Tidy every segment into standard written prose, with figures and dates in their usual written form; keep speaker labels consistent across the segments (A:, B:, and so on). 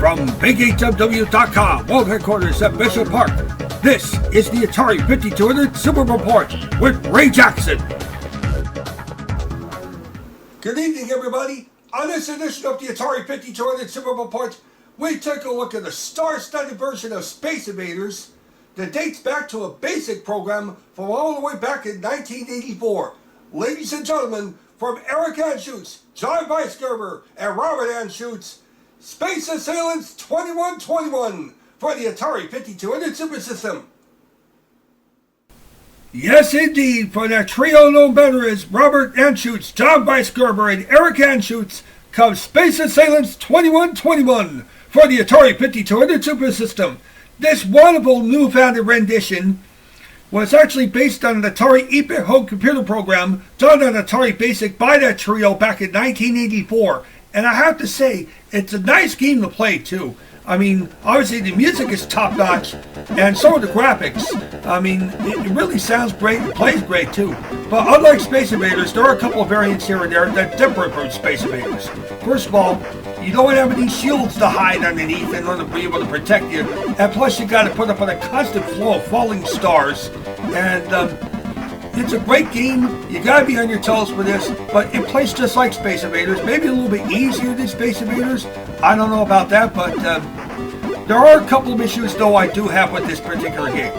A: From BigHW.com, world headquarters at Bishop Park, this is the Atari 5200 Super Report with Ray Jackson. Good evening, everybody. On this edition of the Atari 5200 Super Report, we take a look at a star-studded version of Space Invaders that dates back to a basic program from all the way back in 1984. Ladies and gentlemen, from Eric Anschuetz, John Weisgerber, and Robert Anschuetz, Space Assailants 2121 for the Atari 5200 SuperSystem. Yes, indeed, for that trio known better as Robert Anschuetz, John Weisgerber, and Eric Anschuetz comes Space Assailants 2121 for the Atari 5200 SuperSystem. This wonderful new-founded rendition was actually based on an Atari 8-bit home computer program done on Atari Basic by that trio back in 1984. And I have to say, it's a nice game to play, too. I mean, obviously the music is top-notch, and so are the graphics. I mean, it really sounds great and plays great, too. But unlike Space Invaders, there are a couple of variants here and there that differ from Space Invaders. First of all, you don't have any shields to hide underneath in order to be able to protect you. And plus, you got to put up with a constant flow of falling stars. And it's a great game. You got to be on your toes for this. But it plays just like Space Invaders. Maybe a little bit easier than Space Invaders. I don't know about that. But there are a couple of issues, though, I do have with this particular game.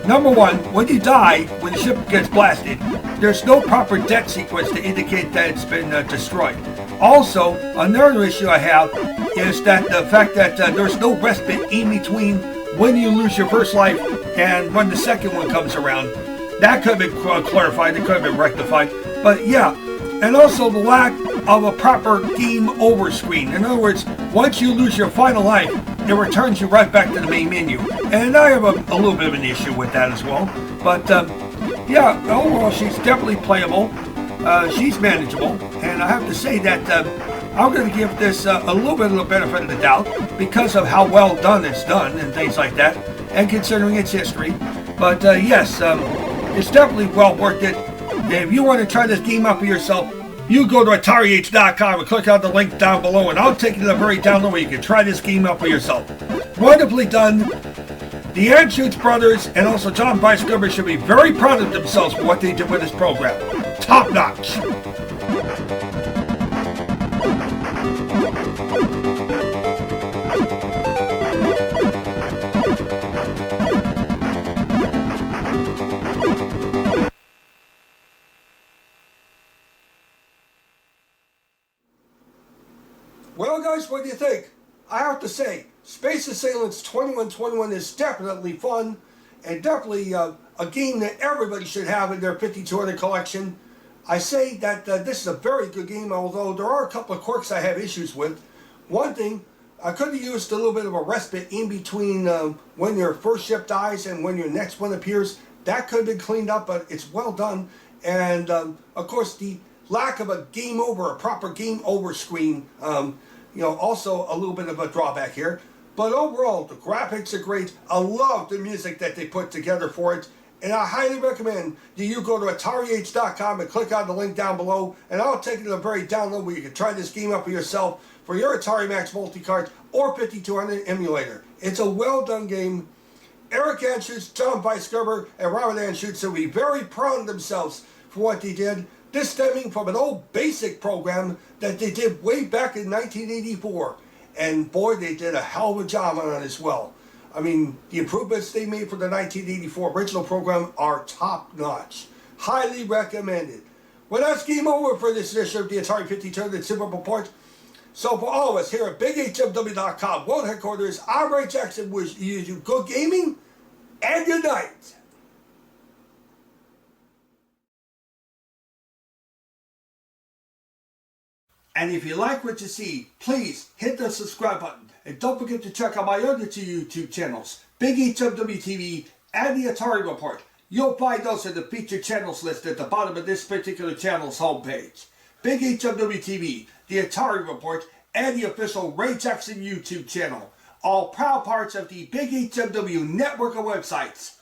A: Number one, when you die, when the ship gets blasted, there's no proper death sequence to indicate that it's been destroyed. Also, another issue I have is that the fact that there's no respite in between when you lose your first life and when the second one comes around. That could have been clarified, it could have been rectified. But yeah, and also the lack of a proper game over screen. In other words, once you lose your final life, it returns you right back to the main menu. And I have a little bit of an issue with that as well. But yeah, overall she's definitely playable. She's manageable. And I have to say that I'm going to give this a little bit of the benefit of the doubt because of how well done it's done and things like that, and considering its history. But yes, it's definitely well worth it. If you want to try this game out for yourself, you go to AtariH.com and click on the link down below, and I'll take you to the very down low where you can try this game out for yourself. Wonderfully done. The Anschuetz brothers and also John Weisgerber should be very proud of themselves for what they did with this program. Top notch. Well, guys, what do you think? I have to say, Space Assailants 2121 is definitely fun, and definitely a game that everybody should have in their 5200 collection. I say that this is a very good game, although there are a couple of quirks I have issues with. One thing, I could have used a little bit of a respite in between when your first ship dies and when your next one appears. That could have been cleaned up, but it's well done. And, of course, the lack of a game over, a proper game over screen, also a little bit of a drawback here. But overall, the graphics are great. I love the music that they put together for it. And I highly recommend that you go to AtariH.com and click on the link down below. And I'll take you to the very down low where you can try this game out for yourself for your Atari Max multi-cart or 5200 emulator. It's a well done game. Eric Anschuetz, John Weisgerber, and Robert Anschuetz will be very proud of themselves for what they did. This stemming from an old basic program that they did way back in 1984. And boy, they did a hell of a job on it as well. I mean, the improvements they made for the 1984 original program are top-notch. Highly recommended. Well, that's game over for this edition of the Atari 5200 Super Report. So for all of us here at BigHW.com, world headquarters, I'm Ray Jackson, wish you good gaming and good night. And if you like what you see, please hit the subscribe button. And don't forget to check out my other two YouTube channels, Big HW TV and the Atari Report. You'll find those in the featured channels list at the bottom of this particular channel's homepage. Big HW TV, the Atari Report, and the official Ray Jackson YouTube channel. All proud parts of the Big HW network of websites.